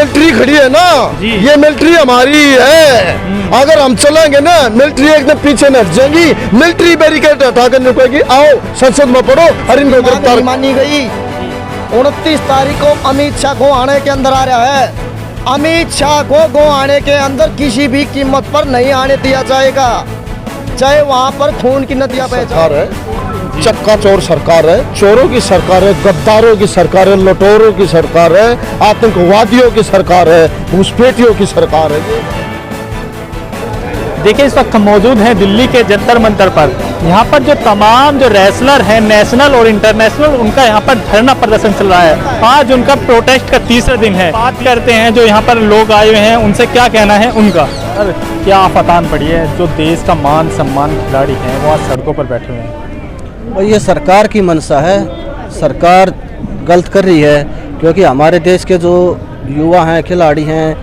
Military खड़ी है ना, ये मिलिट्री हमारी है। अगर हम चलेंगे ना, मिलिट्री एकदम पीछे न हट जाएगी, मिलिट्री बैरिकेड हटा कर निकलेगी। आओ संसद में पढ़ो और इनको गिरफ्तार मानी गई। 29 तारीख को अमित शाह गोहाने के अंदर आ रहा है। अमित शाह को गोहाने के अंदर किसी भी कीमत पर नहीं आने दिया जाएगा, चाहे वहाँ पर खून की नदियाँ बह जाए। चक्का चोर सरकार है, चोरों की सरकार है, गद्दारों की सरकार है, लुटेरों की सरकार है, आतंकवादियों की सरकार है, घुसपैठियों की सरकार है। देखिए, इस वक्त हम मौजूद हैं दिल्ली के जंतर मंतर पर। यहाँ पर जो तमाम जो रेसलर हैं नेशनल और इंटरनेशनल, उनका यहाँ पर धरना प्रदर्शन चल रहा है। आज उनका प्रोटेस्ट का तीसरा दिन है। बात करते हैं जो यहाँ पर लोग आए हुए हैं, उनसे क्या कहना है उनका। सर, क्या आफतान पड़ी है, जो देश का मान सम्मान खिलाड़ी हैं वो आज सड़कों पर बैठे हुए हैं। और ये सरकार की मंशा है, सरकार गलत कर रही है, क्योंकि हमारे देश के जो युवा हैं, खिलाड़ी हैं,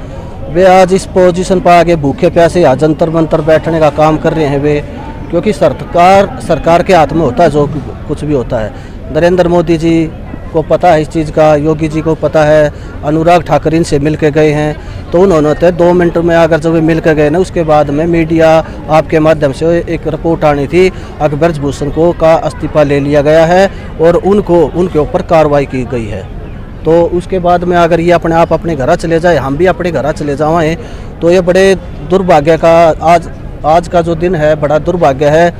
वे आज इस पोजीशन पर आगे भूखे प्यासे या जंतर मंतर बैठने का काम कर रहे हैं वे, क्योंकि सरकार के हाथ में होता है जो कुछ भी होता है। नरेंद्र मोदी जी को पता है इस चीज़ का, योगी जी को पता है, अनुराग ठाकुर इनसे मिल के गए हैं, तो उन्होंने तो 2 मिनट में अगर जब वे मिल के गए ना, उसके बाद में मीडिया आपके माध्यम से एक रिपोर्ट आनी थी अकबर ब्रजभूषण को का इस्तीफा ले लिया गया है और उनके ऊपर कार्रवाई की गई है। तो उसके बाद में अगर ये अपने आप अपने घर चले जाए, हम भी अपने घर चले जाएँ, तो ये बड़े दुर्भाग्य का आज का जो दिन है, बड़ा दुर्भाग्य है।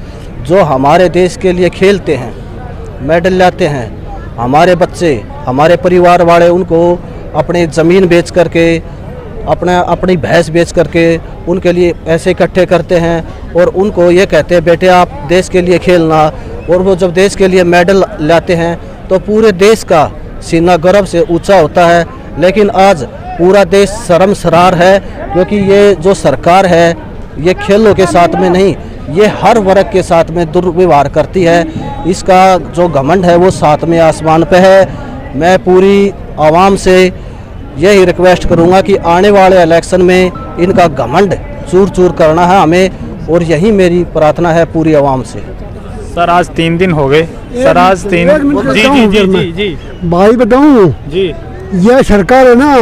जो हमारे देश के लिए खेलते हैं, मेडल लाते हैं, हमारे बच्चे, हमारे परिवार वाले उनको अपने ज़मीन बेच करके, अपनी भैंस बेच करके उनके लिए पैसे इकट्ठे करते हैं और उनको ये कहते हैं बेटे आप देश के लिए खेलना। और वो जब देश के लिए मेडल लाते हैं तो पूरे देश का सीना गर्व से ऊंचा होता है। लेकिन आज पूरा देश शर्मसार है, क्योंकि ये जो सरकार है ये खेलों के साथ में नहीं, ये हर वर्ग के साथ में दुर्व्यवहार करती है। इसका जो घमंड है वो साथ में आसमान पे है। मैं पूरी आवाम से यही रिक्वेस्ट करूंगा कि आने वाले इलेक्शन में इनका घमंड चूर चूर करना है हमें, और यही मेरी प्रार्थना है पूरी आवाम से। सर, आज 3 दिन हो गए। सर, आज 3 जी भाई बताऊं जी, यह सरकार है ना,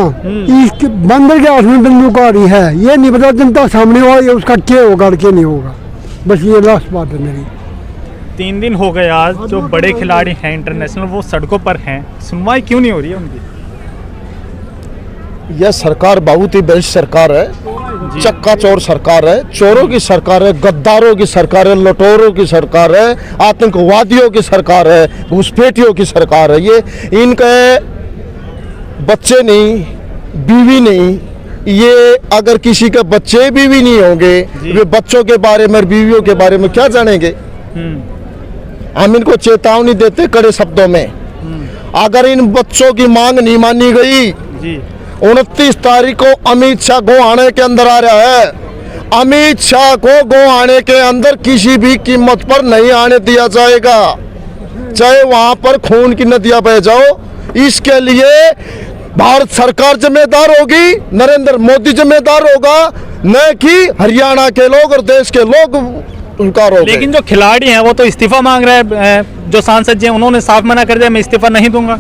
इसके बंदर के हाथ में बंदूक आ रही है। ये नहीं पता जनता सामने होगा उसका क्या होगा और क्या नहीं होगा। बस ये लास्ट बात है मेरी। 3 दिन हो गए आज जो बड़े खिलाड़ी हैं इंटरनेशनल वो सड़कों पर हैं, सुनवाई क्यों नहीं हो रही है उनकी। यह सरकार बहुत ही बेस्ट सरकार है, चक्का चोर सरकार है, चोरों की सरकार है, गद्दारों की सरकार है, लुटेरों की सरकार है, आतंकवादियों की सरकार है, घुसपैठियों की सरकार है। ये इनके बच्चे नहीं, बीवी नहीं, ये अगर किसी के बच्चे बीवी नहीं होंगे, वे बच्चों के बारे में, बीवियों के बारे में क्या जानेंगे। हम इनको चेतावनी देते कड़े शब्दों में, अगर इन बच्चों की मांग नहीं मानी गई, 29 तारीख को अमित शाह गोहाने के अंदर आ रहा है। अमित शाह को गोहाने के अंदर किसी भी कीमत पर नहीं आने दिया जाएगा, चाहे वहां पर खून की नदियां बह जाओ। इसके लिए भारत सरकार जिम्मेदार होगी, नरेंद्र मोदी जिम्मेदार होगा, न कि हरियाणा के लोग और देश के लोग उनका रोग। लेकिन जो खिलाड़ी हैं वो तो इस्तीफा मांग रहे हैं, जो सांसद जी हैं उन्होंने साफ मना कर दिया मैं इस्तीफा नहीं दूंगा।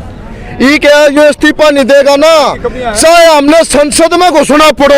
ये क्या ये इस्तीफा नहीं देगा ना, चाहे हमने संसद में घोषणा पढ़ो,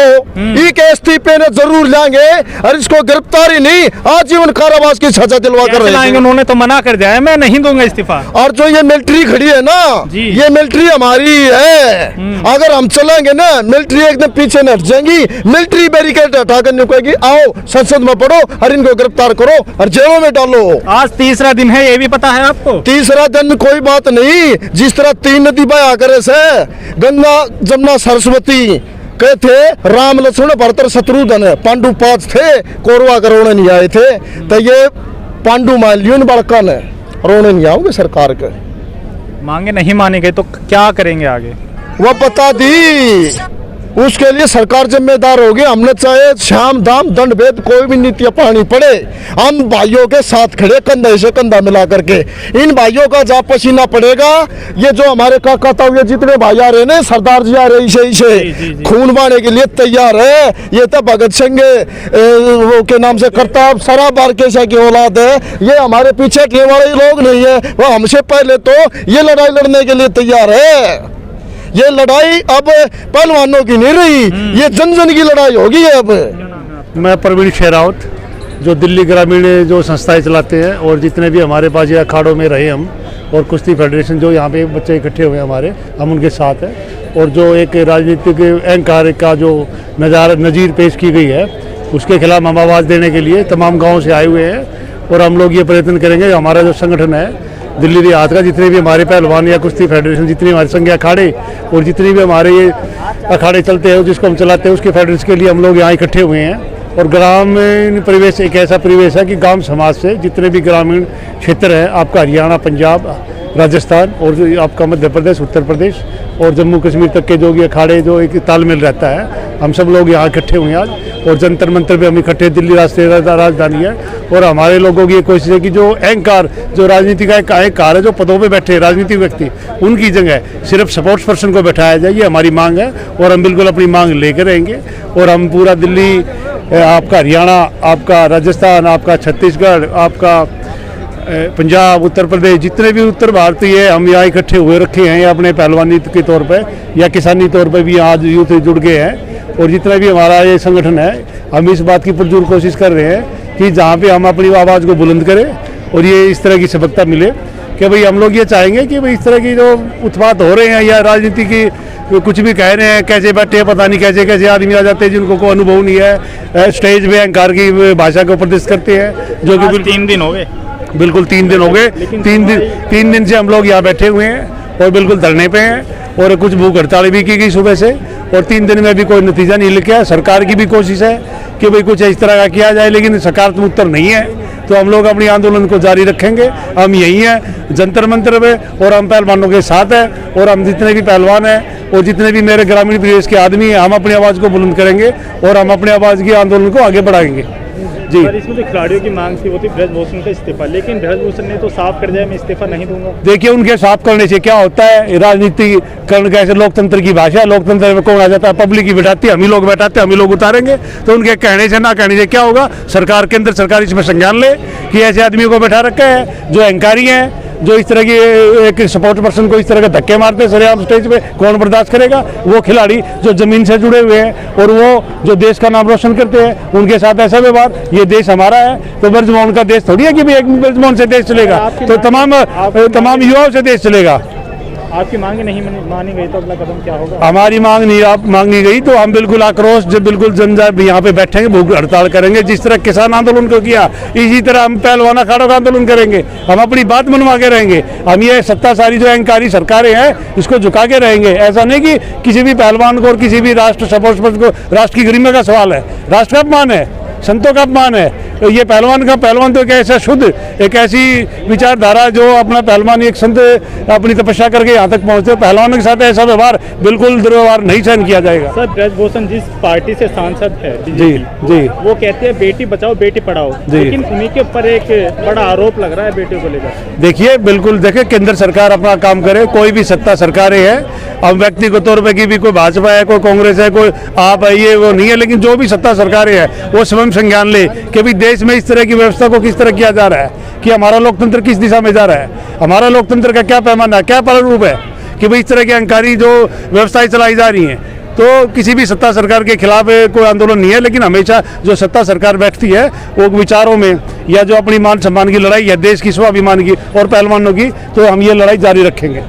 ये के इस्तीफे ने जरूर लेंगे और इसको गिरफ्तारी नहीं आजीवन कारावास की सजा दिलवा कर रहे हैं। उन्होंने तो मना कर दिया है मैं नहीं दूंगा इस्तीफा। और जो ये मिलिट्री खड़ी है ना, ये मिलिट्री हमारी है। अगर हम चलेंगे ना, मिलिट्री एकदम पीछे न हट जाएगी, मिलिट्री बैरिकेड हटा कर निकलेगी। आओ संसद में पढ़ो और इनको गिरफ्तार करो और जेलों में डालो। आज तीसरा दिन है, ये भी पता है आपको। तीसरा दिन कोई बात नहीं, जिस तरह 3 नदी बहा करे से गंगा जमुना सरस्वती कहे थे, राम लक्ष्मण भरत शत्रुघ्न पांडु 5 थे, कौरवा का रोने नहीं आए थे, तो ये पांडु मान लियो बड़का ने रोने नहीं आओगे सरकार के। मांगे नहीं माने गए तो क्या करेंगे आगे, वो बता दी, उसके लिए सरकार जिम्मेदार होगी। हमने चाहे शाम दाम दंड भेद कोई भी नीति अपनानी पड़े, हम भाइयों के साथ खड़े कंधे से कंधा मिला करके। इन भाइयों का जहाँ पसीना पड़ेगा, ये जो हमारे काका ताऊ ये जितने भाई आ रहे हैं, सरदार जी आ रहे इसे खून बहाने के लिए तैयार है। ये तो भगत सिंह वो के नाम से करताब सराब बारकेशा की औलाद है। ये हमारे पीछे हटने वाले लोग नहीं है, वो हमसे पहले तो ये लड़ाई लड़ने के लिए तैयार है। ये लड़ाई अब पहलवानों की नहीं रही, ये जन जन की लड़ाई होगी है अब। मैं प्रवीण शेरावत, जो दिल्ली ग्रामीण जो संस्थाएं चलाते हैं, और जितने भी हमारे पास ये अखाड़ों में रहे हम, और कुश्ती फेडरेशन जो यहाँ पे बच्चे इकट्ठे हुए हैं हमारे, हम उनके साथ हैं। और जो एक राजनीतिक अहंकार का जो नज़ीर पेश की गई है, उसके खिलाफ हम आवाज़ देने के लिए तमाम गाँव से आए हुए हैं। और हम लोग ये प्रयत्न करेंगे, हमारा जो संगठन है दिल्ली रियासत का, जितने भी हमारे पहलवान या कुश्ती फेडरेशन, जितनी हमारी संघ अखाड़े और जितनी भी हमारे ये अखाड़े चलते हैं जिसको हम चलाते हैं, उसके फेडरेशन के लिए हम लोग यहाँ इकट्ठे हुए हैं। और ग्रामीण परिवेश एक ऐसा परिवेश है कि गांव समाज से जितने भी ग्रामीण क्षेत्र हैं, आपका हरियाणा, पंजाब, राजस्थान और जो आपका मध्य प्रदेश, उत्तर प्रदेश और जम्मू कश्मीर तक के जो भी अखाड़े जो एक तालमेल रहता है, हम सब लोग यहाँ इकट्ठे हुए हैं आज। और जंतर मंतर पे हम इकट्ठे, दिल्ली राष्ट्रीय राजधानी है। और हमारे लोगों की ये कोशिश है कि जो अहंकार, जो राजनीति का एक अहंकार है, जो पदों पे बैठे राजनीतिक व्यक्ति, उनकी जगह सिर्फ सपोर्ट्स पर्सन को बैठाया जाए, ये हमारी मांग है। और हम बिल्कुल अपनी मांग लेकर रहेंगे। और हम पूरा दिल्ली, आपका हरियाणा, आपका राजस्थान, आपका छत्तीसगढ़, आपका पंजाब, उत्तर प्रदेश, जितने भी उत्तर भारतीय है, हम यहाँ इकट्ठे हुए रखे हैं, या अपने पहलवानी के तौर पे या किसानी तौर पे भी आज यूथ जुड़ गए हैं। और जितना भी हमारा ये संगठन है, हम इस बात की पुरजोर कोशिश कर रहे हैं कि जहाँ पे हम अपनी आवाज़ को बुलंद करें और ये इस तरह की सबकता मिले कि भाई हम लोग ये चाहेंगे कि भाई इस तरह की जो उत्पात हो रहे हैं या राजनीति की कुछ भी कह रहे हैं, कैसे बैठे हैं, पता नहीं कैसे कैसे आदमी आ जाते हैं जिनको कोई अनुभव नहीं है, स्टेज पे अहंकार की भाषा को प्रदर्शित करते हैं, जो कि 3 दिन हो गए, बिल्कुल 3 दिन हो गए। 3 दिन से हम लोग यहाँ बैठे हुए हैं और बिल्कुल धरने पे हैं। और कुछ भूख हड़ताल भी की गई सुबह से, और 3 दिन में भी कोई नतीजा नहीं लिखा। सरकार की भी कोशिश है कि भाई कुछ इस तरह का किया जाए, लेकिन सकारात्मक उत्तर नहीं है। तो हम लोग अपनी आंदोलन को जारी रखेंगे। हम यही हैं जंतर मंतर में, और हम पहलवानों के साथ हैं। और हम जितने भी पहलवान हैं और जितने भी मेरे ग्रामीण प्रदेश के आदमी हैं, हम अपनी आवाज़ को बुलंद करेंगे और हम अपने आवाज़ की आंदोलन को आगे बढ़ाएंगे। जी, इसमें जो खिलाड़ियों की मांग थी वो थी ब्रजभूषण का इस्तीफा, लेकिन ब्रजभूषण ने तो साफ कर दिया मैं इस्तीफा नहीं दूंगा। देखिए, उनके साफ करने से क्या होता है, राजनीतिकरण कैसे, लोकतंत्र की भाषा, लोकतंत्र में कौन आ जाता है, पब्लिक ही बैठाती है, हम ही लोग बैठाते हैं, हम ही लोग उतारेंगे। तो उनके कहने से ना कहने से क्या होगा, सरकार, केंद्र सरकार इसमें संज्ञान ले कि ऐसे आदमियों को बैठा रखा है जो अहंकारी हैं, जो इस तरह की एक सपोर्ट पर्सन को इस तरह के धक्के मारते हैं सरेआम स्टेज पे, कौन बर्दाश्त करेगा। वो खिलाड़ी जो जमीन से जुड़े हुए हैं और वो जो देश का नाम रोशन करते हैं, उनके साथ ऐसा व्यवहार, ये देश हमारा है तो ब्रजमोहन का देश थोड़ी है कि भाई एक ब्रजमोहन से देश चलेगा, तो तमाम युवाओं से देश चलेगा। आपकी मांग नहीं मानी गई तो अगला कदम क्या होगा? हमारी मांग नहीं मांगी गई तो हम बिल्कुल आक्रोश, जब बिल्कुल जनता यहाँ पे बैठेंगे, भूख हड़ताल करेंगे। जिस तरह किसान आंदोलन को किया, इसी तरह हम पहलवान अखाड़ों का आंदोलन करेंगे। हम अपनी बात मनवा के रहेंगे। हम ये सत्ताधारी जो अहंकारी सरकारें हैं, इसको झुका के रहेंगे। ऐसा नहीं कि किसी भी पहलवान को और किसी भी राष्ट्र सपोर्ट्स को, राष्ट्र की गरिमा का सवाल है, राष्ट्र का अपमान है, संतों का अपमान है। तो ये पहलवान तो एक ऐसा शुद्ध, एक ऐसी विचारधारा जो अपना पहलवान एक संत अपनी तपस्या करके यहाँ तक पहुँचते, पहलवानों के साथ ऐसा व्यवहार बिल्कुल दुर्व्यवहार नहीं सहन किया जाएगा। सर, ब्रजभूषण जिस पार्टी से सांसद है जी जी, वो कहते हैं बेटी बचाओ बेटी पढ़ाओ, लेकिन उन्हीं के ऊपर एक बड़ा आरोप लग रहा है बेटियों को लेकर। देखिए, बिल्कुल देखिए, केंद्र सरकार अपना काम करे, कोई भी सत्ता सरकारें हैं, अब व्यक्तिगत तौर पर की भी कोई भाजपा है, कोई कांग्रेस है, कोई आप है, ये वो नहीं है, लेकिन जो भी सत्ता सरकारें हैं वो स्वयं संज्ञान ले कि भाई देश में इस तरह की व्यवस्था को किस तरह किया जा रहा है, कि हमारा लोकतंत्र किस दिशा में जा रहा है, हमारा लोकतंत्र का क्या पैमाना है, क्या प्रारूप है, कि भाई इस तरह की अहंकारी जो व्यवस्थाएं चलाई जा रही हैं। तो किसी भी सत्ता सरकार के खिलाफ कोई आंदोलन नहीं है, लेकिन हमेशा जो सत्ता सरकार बैठती है वो विचारों में या जो अपनी मान सम्मान की लड़ाई या देश की स्वाभिमान की और पहलवानों की, तो हम ये लड़ाई जारी रखेंगे।